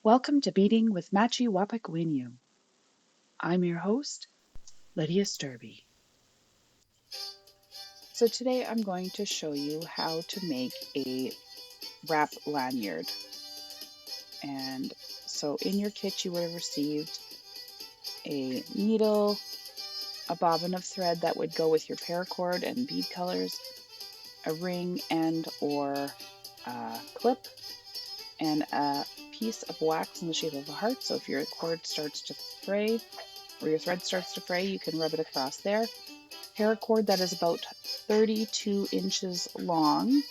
Welcome to Beading with Machi Wapakwenyu. I'm your host, Lydia Sturby. So today I'm going to show you how to make a wrap lanyard. And so in your kit you would have received a needle, a bobbin of thread that would go with your paracord and bead colors, a ring and or a clip, and a piece of wax in the shape of a heart. So if your cord starts to fray or your thread starts to fray, you can rub it across there. Paracord that is about 32 inches long,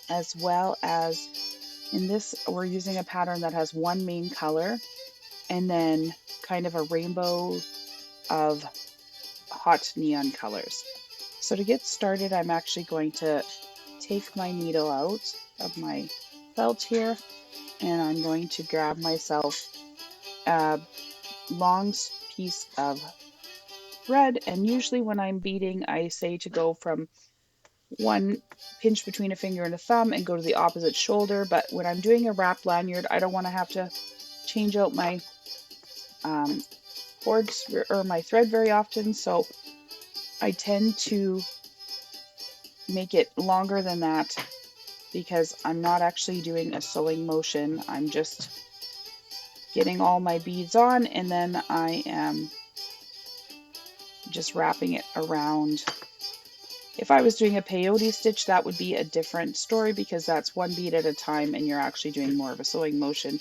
as well as in this we're using a pattern that has one main color and then kind of a rainbow of hot neon colors. So to get started, I'm actually going to take my needle out of my belt here, and I'm going to grab myself a long piece of thread. And usually when I'm beading, I say to go from one pinch between a finger and a thumb and go to the opposite shoulder. But when I'm doing a wrap lanyard, I don't want to have to change out my cords or my thread very often, so I tend to make it longer than that because I'm not actually doing a sewing motion. I'm just getting all my beads on, and then I am just wrapping it around. If I was doing a peyote stitch, that would be a different story because that's one bead at a time and you're actually doing more of a sewing motion,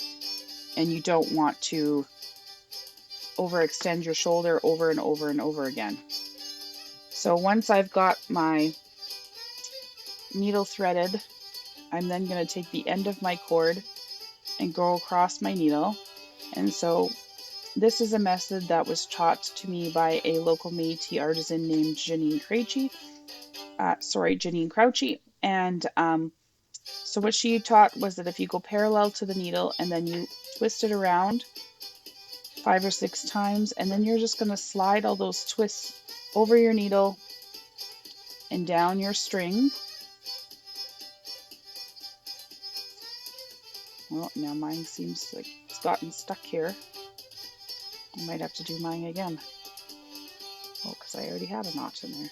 and you don't want to overextend your shoulder over and over and over again. So once I've got my needle threaded, I'm then going to take the end of my cord and go across my needle. And so this is a method that was taught to me by a local Métis artisan named Janine Crouchy. And so what she taught was that if you go parallel to the needle and then you twist it around 5 or 6 times, and then you're just going to slide all those twists over your needle and down your string. Well, now mine seems like it's gotten stuck here. I might have to do mine again. Oh, because I already had a knot in there.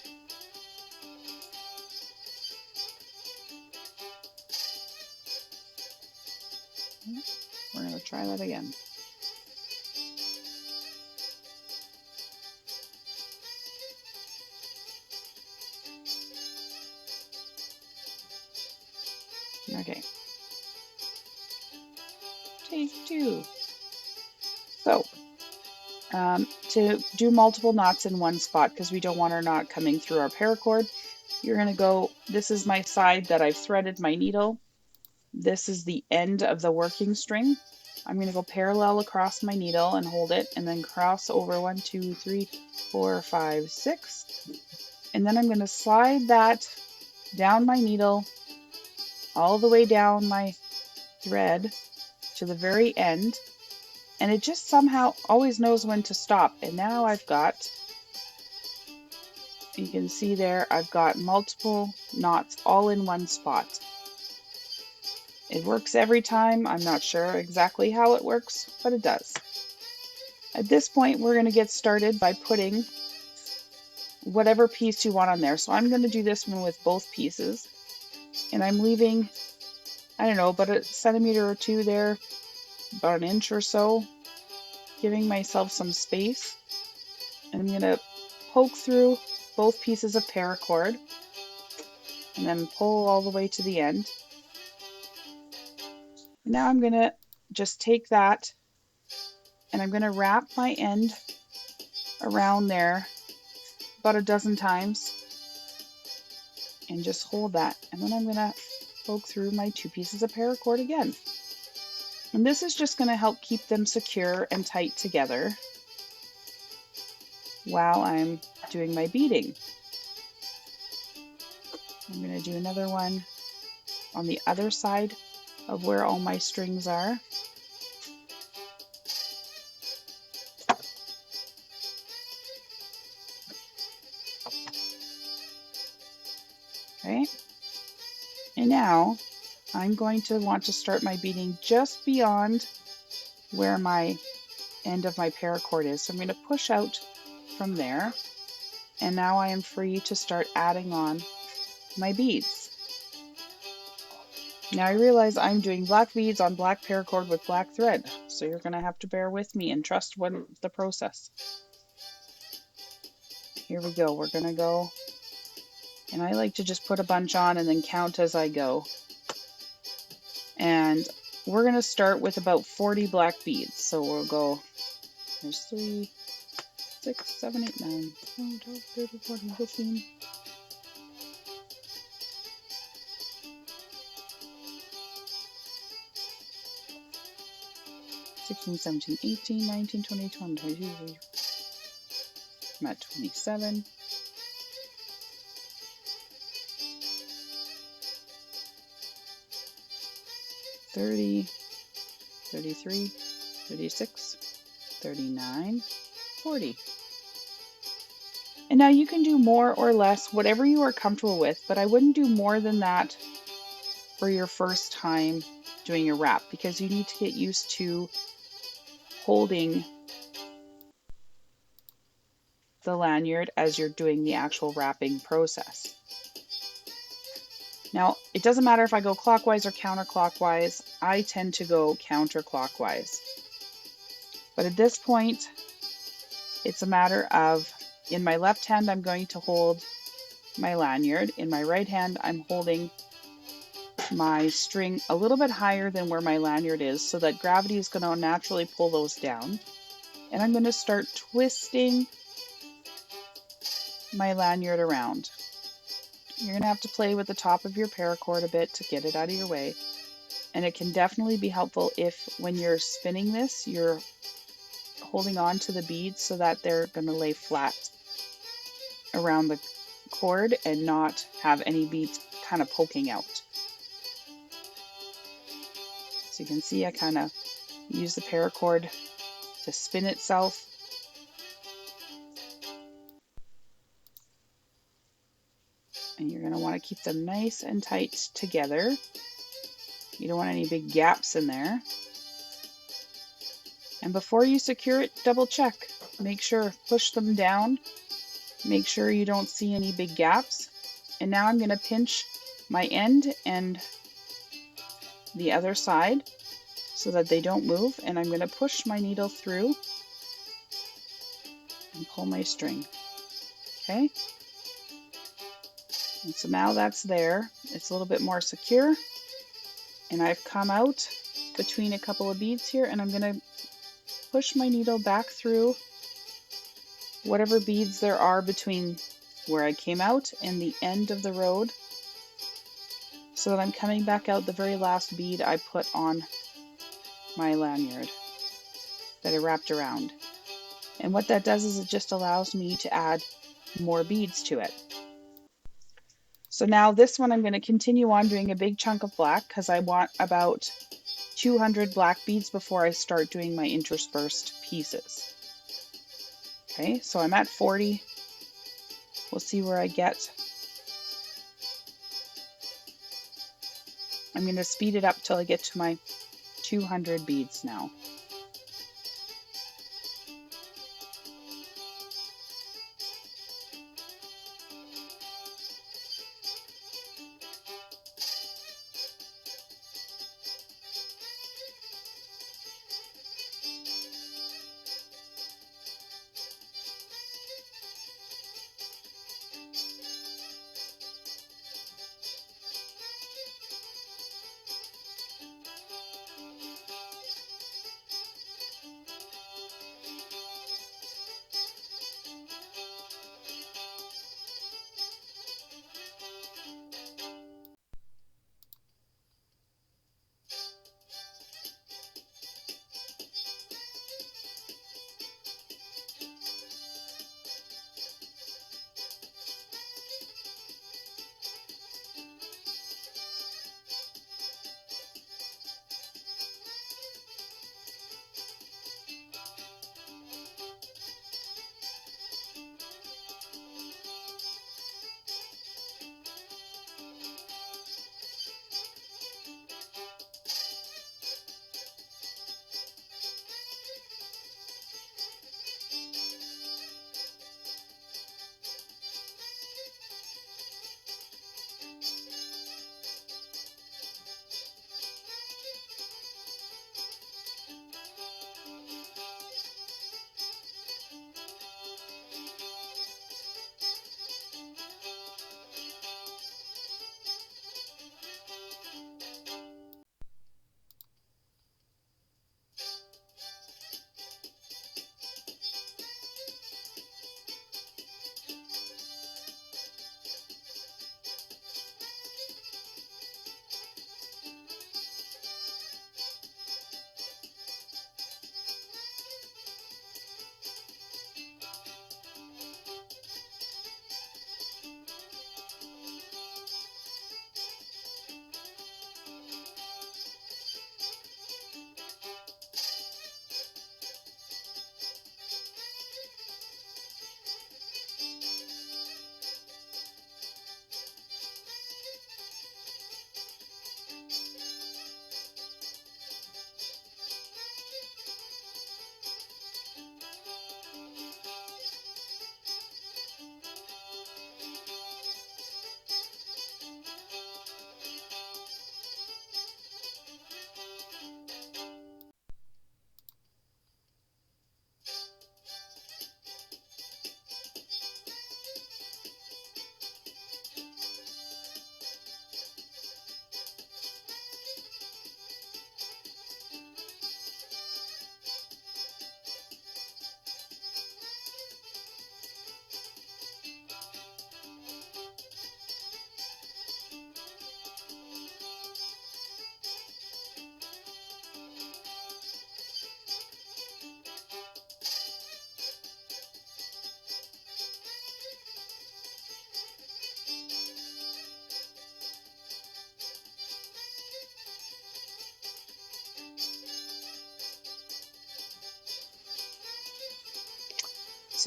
We're going to try that again. Okay. Take 2. So, to do multiple knots in one spot, because we don't want our knot coming through our paracord, you're going to go, this is my side that I've threaded my needle. This is the end of the working string. I'm going to go parallel across my needle and hold it, and then cross over 1, 2, 3, 4, 5, 6. And then I'm going to slide that down my needle, all the way down my thread to the very end. And it just somehow always knows when to stop. And now I've got, you can see there, I've got multiple knots all in one spot. It works every time. I'm not sure exactly how it works, but it does. At this point, we're going to get started by putting whatever piece you want on there. So I'm going to do this one with both pieces. And I'm leaving, I don't know, about a centimeter or 2 there, about an inch or so, giving myself some space. And I'm going to poke through both pieces of paracord and then pull all the way to the end. Now I'm going to just take that and I'm going to wrap my end around there about a dozen times and just hold that. And then I'm going to poke through my 2 pieces of paracord again. And this is just going to help keep them secure and tight together while I'm doing my beading. I'm going to do another one on the other side of where all my strings are. Okay. And now I'm going to want to start my beading just beyond where my end of my paracord is. So I'm going to push out from there, and now I am free to start adding on my beads. Now I realize I'm doing black beads on black paracord with black thread, so you're going to have to bear with me and trust the process. Here we go. We're going to go, and I like to just put a bunch on and then count as I go. And we're going to start with about 40 black beads. So we'll go, there's 3, 6, 7, 8, 9, 10, 12, 13, 14, 15. 16, 17, 18, 19, 20, 21, 22. I'm at 27. 30, 33, 36, 39, 40. And now you can do more or less, whatever you are comfortable with, but I wouldn't do more than that for your first time doing a wrap, because you need to get used to holding the lanyard as you're doing the actual wrapping process. Now, it doesn't matter if I go clockwise or counterclockwise. I tend to go counterclockwise. But at this point, it's a matter of, in my left hand, I'm going to hold my lanyard. In my right hand, I'm holding my string a little bit higher than where my lanyard is, so that gravity is going to naturally pull those down. And I'm going to start twisting my lanyard around. You're going to have to play with the top of your paracord a bit to get it out of your way. And it can definitely be helpful if, when you're spinning this, you're holding on to the beads so that they're going to lay flat around the cord and not have any beads kind of poking out. So you can see I kind of use the paracord to spin itself. And you're going to want to keep them nice and tight together. You don't want any big gaps in there. And before you secure it, double check. Make sure, push them down. Make sure you don't see any big gaps. And now I'm going to pinch my end and the other side so that they don't move. And I'm going to push my needle through and pull my string. Okay? And so now that's there. It's a little bit more secure. And I've come out between a couple of beads here, and I'm going to push my needle back through whatever beads there are between where I came out and the end of the road, so that I'm coming back out the very last bead I put on my lanyard that I wrapped around. And what that does is it just allows me to add more beads to it. So now this one I'm going to continue on doing a big chunk of black, because I want about 200 black beads before I start doing my interspersed pieces. Okay, so I'm at 40. We'll see where I get. I'm going to speed it up till I get to my 200 beads now.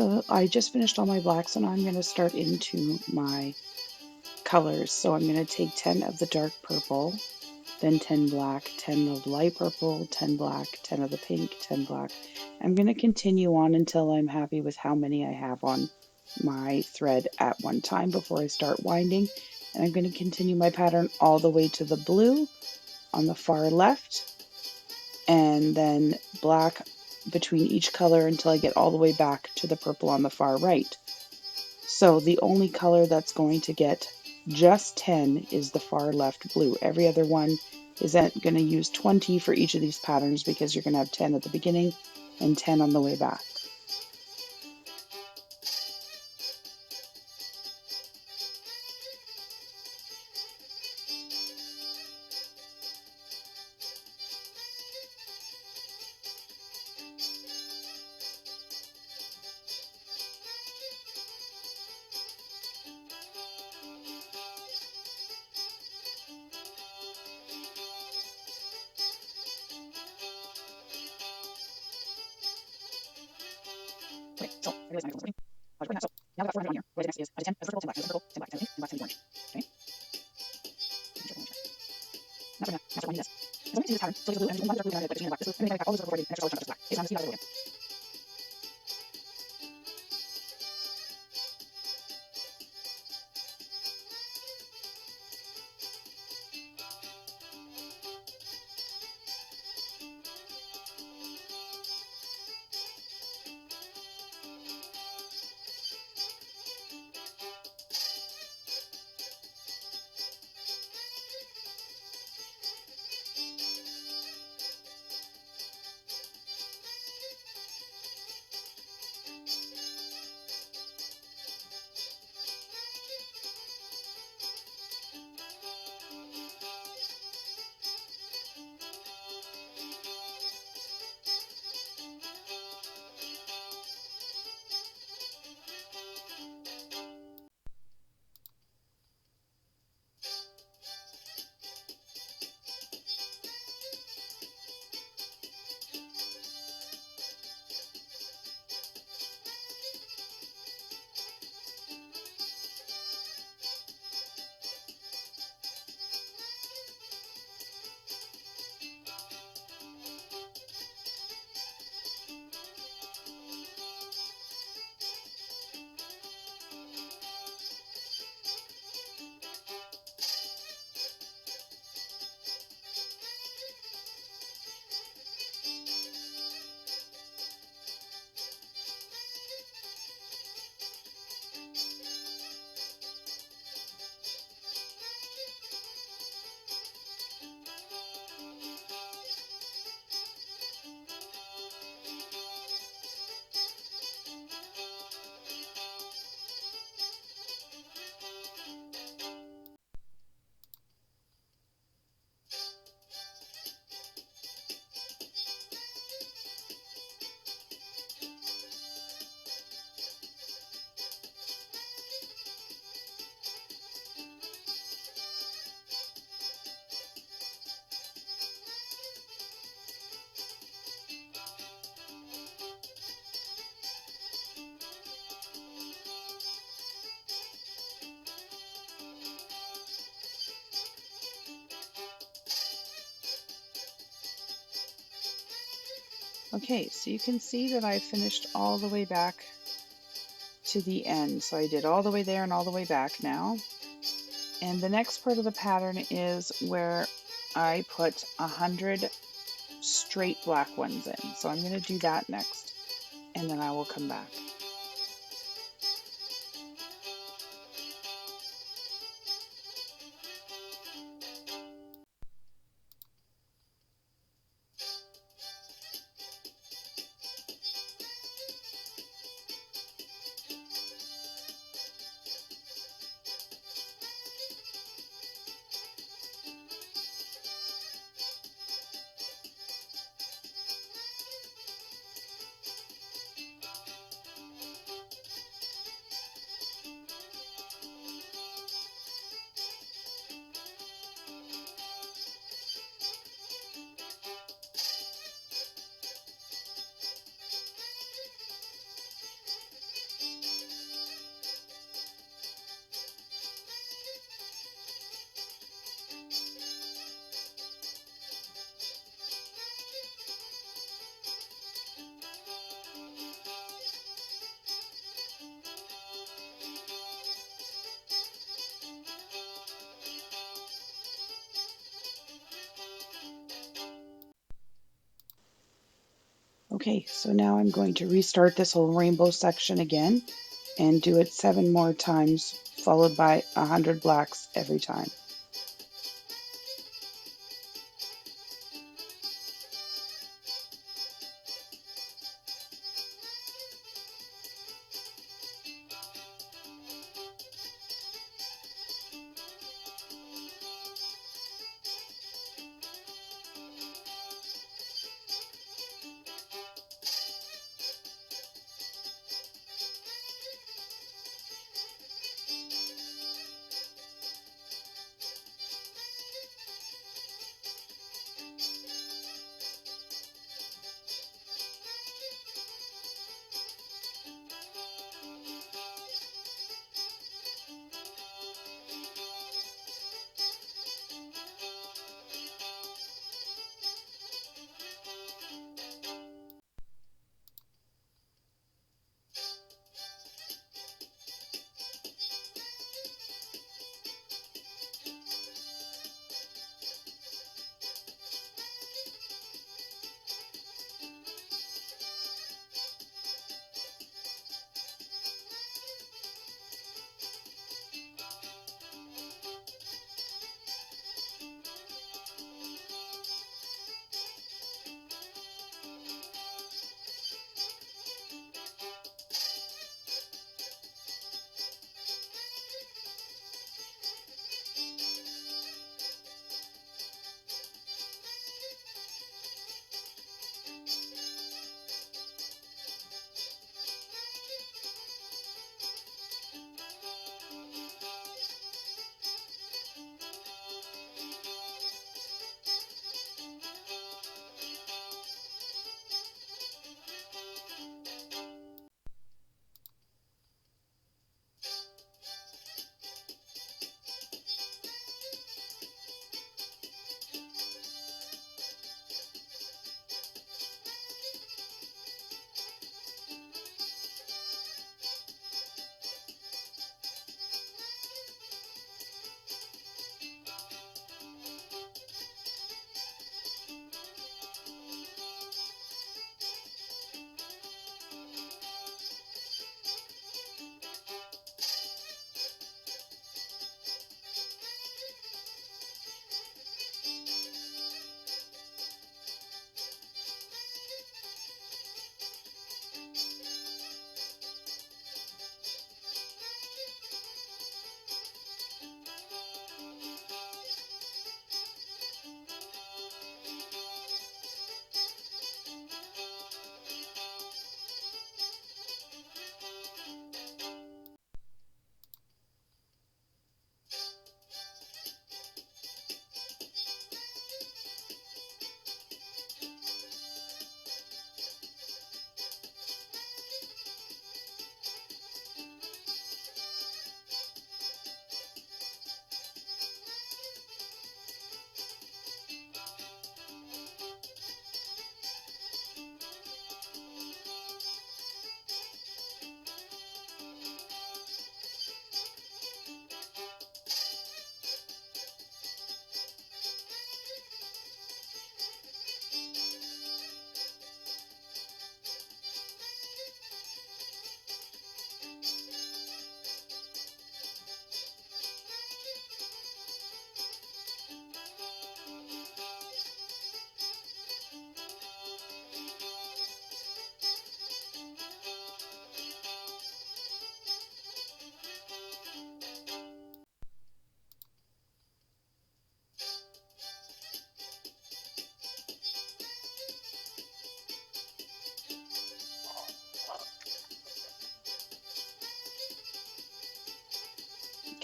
So I just finished all my blacks, and I'm going to start into my colors. So I'm going to take 10 of the dark purple, then 10 black, 10 of light purple, 10 black, 10 of the pink, 10 black. I'm going to continue on until I'm happy with how many I have on my thread at one time before I start winding. And I'm going to continue my pattern all the way to the blue on the far left, and then black between each color until I get all the way back to the purple on the far right. So the only color that's going to get just 10 is the far left blue. Every other one is going to use 20 for each of these patterns, because you're going to have 10 at the beginning and 10 on the way back. Okay, so I realize my purple's working. I'll just bring that. So now I've got 400 on here. What I do next is I do 10 as the purple, 10 black, as the purple, 10 black, 10 pink, 10 black, 10 orange. Okay? Now for now, I need this. So I'm going to do this pattern. So it's blue, and there's one dark blue, and between the black. This is, I'm going to make all those before I do an extra color just black. Okay, so I'm going to see that again. Okay, so you can see that I finished all the way back to the end. So I did all the way there and all the way back now. And the next part of the pattern is where I put 100 straight black ones in. So I'm going to do that next, and then I will come back. Okay, so now I'm going to restart this whole rainbow section again and do it 7 more times, followed by 100 blacks every time.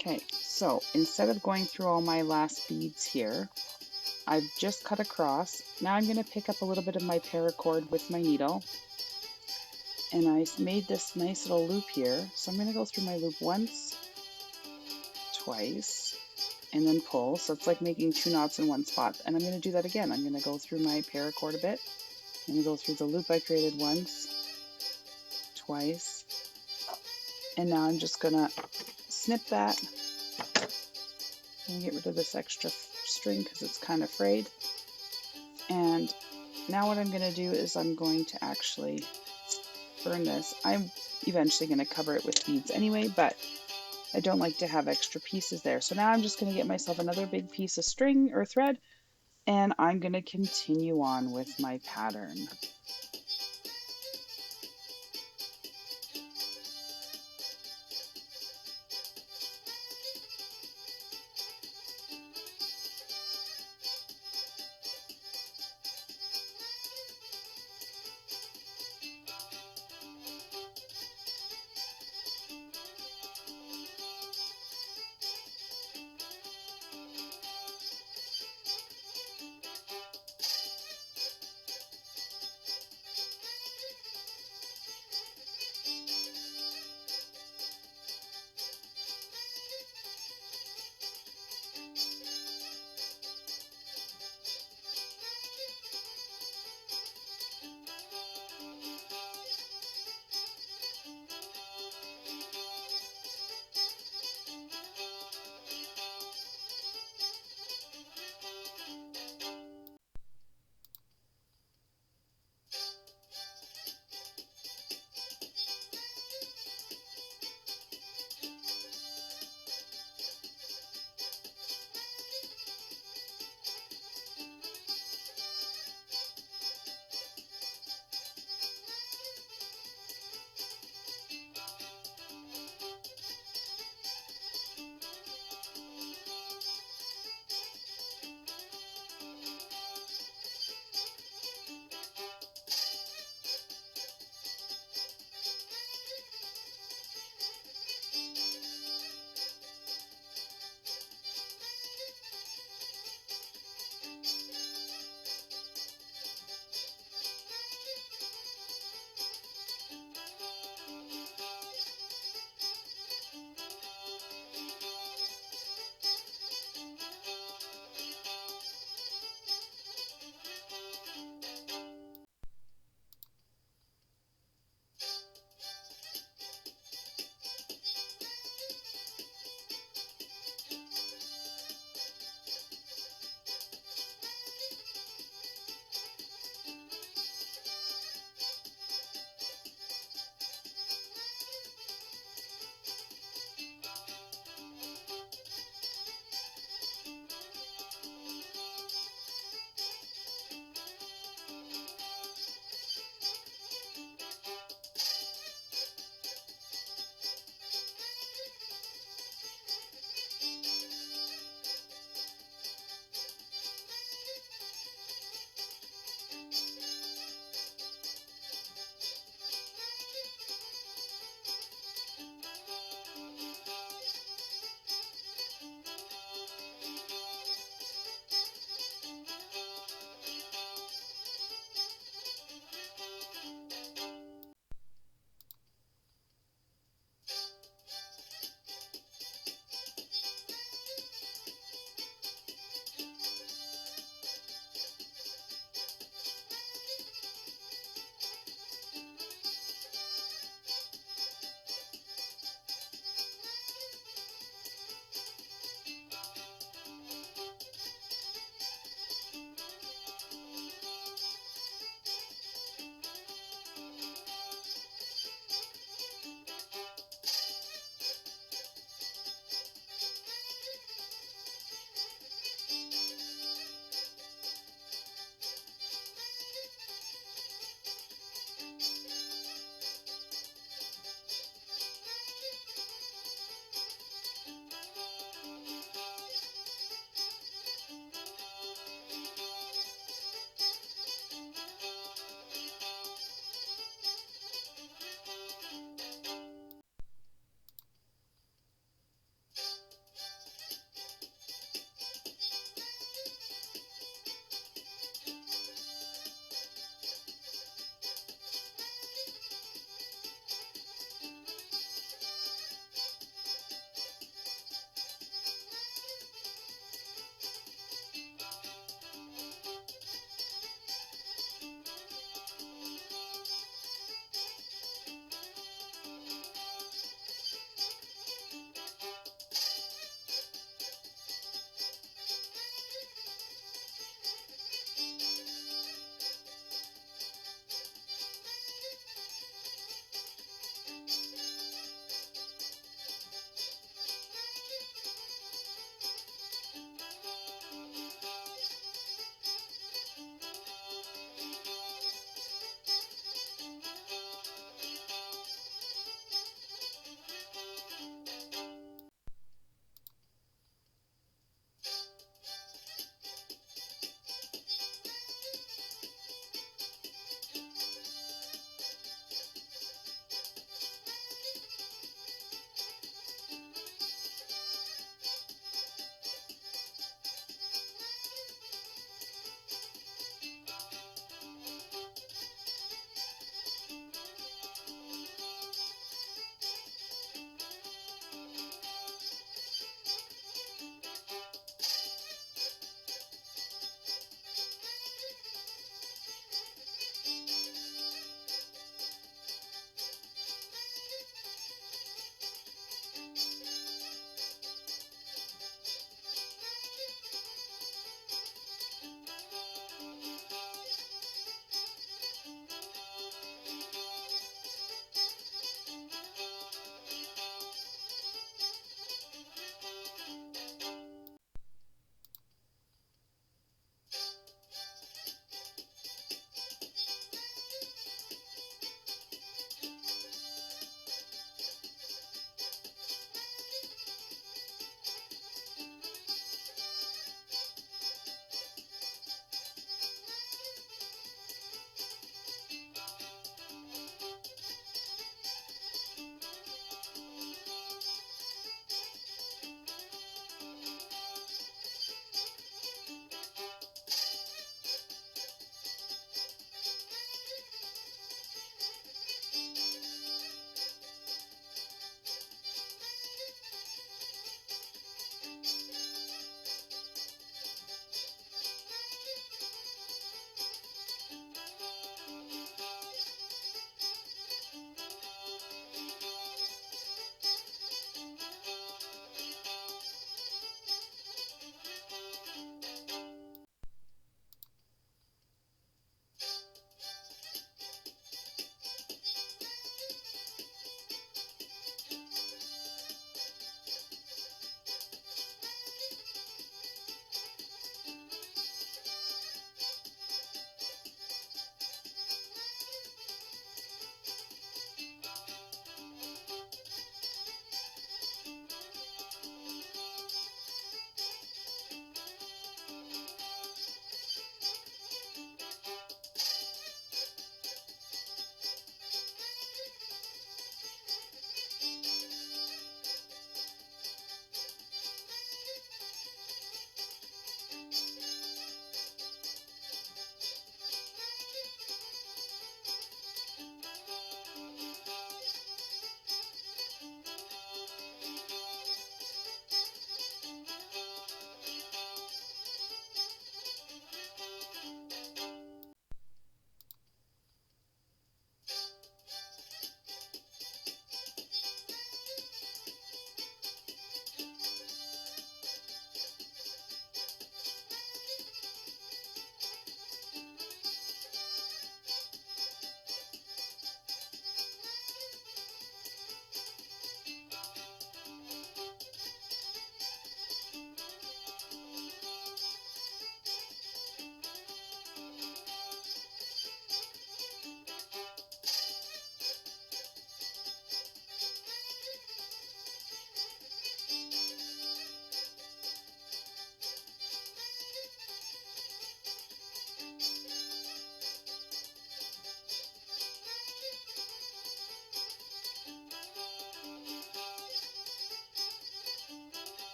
Okay, so instead of going through all my last beads here, I've just cut across. Now I'm going to pick up a little bit of my paracord with my needle, and I made this nice little loop here. So I'm going to go through my loop once, twice, and then pull. So it's like making 2 knots in one spot. And I'm going to do that again. I'm going to go through my paracord a bit. I'm going to go through the loop I created once, twice, and now I'm just going to snip that and get rid of this extra string because it's kind of frayed. And now what I'm going to do is I'm going to actually burn this. I'm eventually going to cover it with beads anyway, but I don't like to have extra pieces there. So now I'm just going to get myself another big piece of string or thread, and I'm going to continue on with my pattern.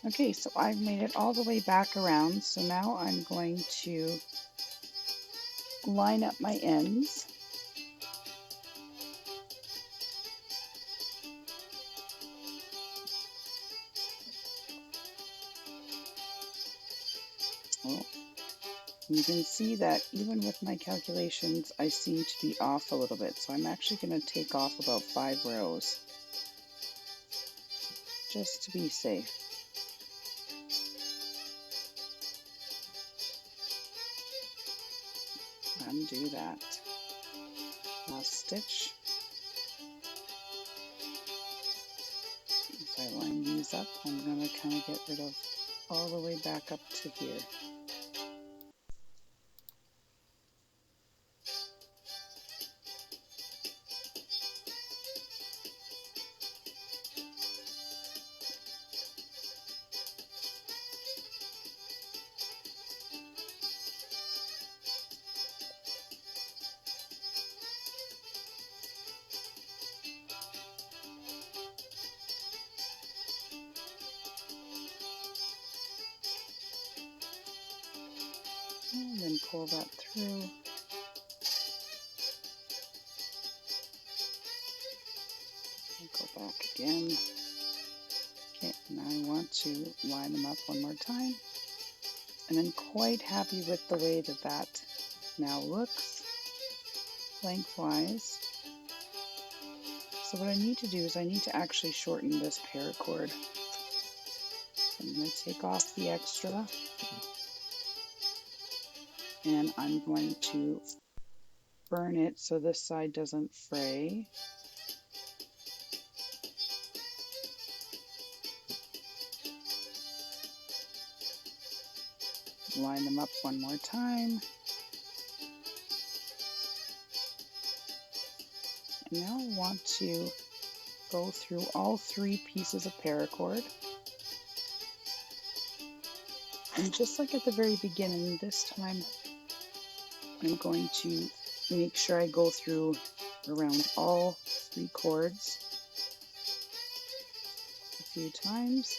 Okay, so I've made it all the way back around. So now I'm going to line up my ends. Well, you can see that even with my calculations, I seem to be off a little bit. So I'm actually going to take off about 5 rows just to be safe. Undo that last stitch. If I line these up, I'm going to kind of get rid of all the way back up to here. And then pull that through. And go back again. Okay, now I want to line them up one more time. And I'm quite happy with the way that that now looks lengthwise. So what I need to do is I need to actually shorten this paracord. So I'm going to take off the extra. And I'm going to burn it so this side doesn't fray. Line them up one more time. And now I want to go through all 3 pieces of paracord. And just like at the very beginning, this time I'm going to make sure I go through around all 3 cords a few times.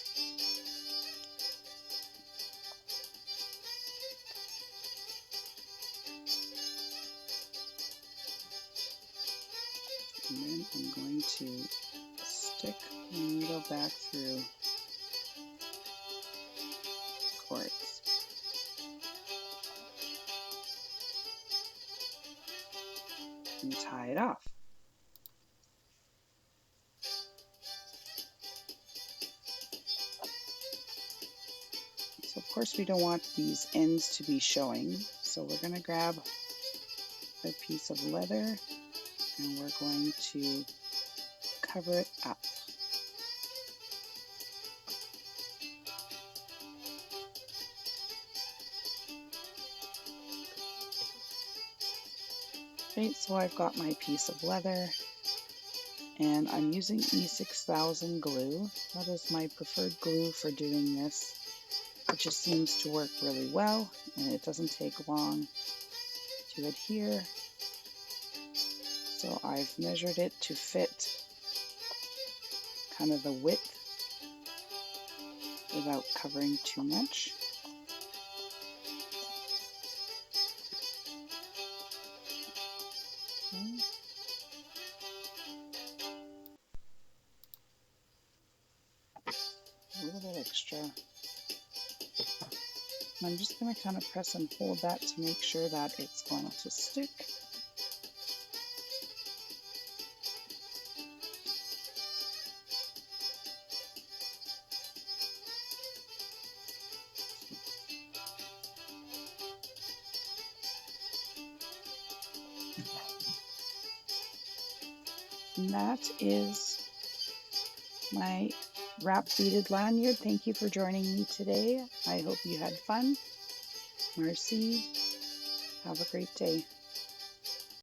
And then I'm going to stick my needle back through cords. And tie it off. So of course we don't want these ends to be showing, so we're going to grab a piece of leather and we're going to cover it up. Okay, so I've got my piece of leather and I'm using E6000 glue. That is my preferred glue for doing this. It just seems to work really well and it doesn't take long to adhere. So I've measured it to fit kind of the width without covering too much. Okay. A little bit extra. And I'm just going to kind of press and hold that to make sure that it's going to stick. And that is my wrap beaded lanyard. Thank you for joining me today. I hope you had fun. Merci. Have a great day.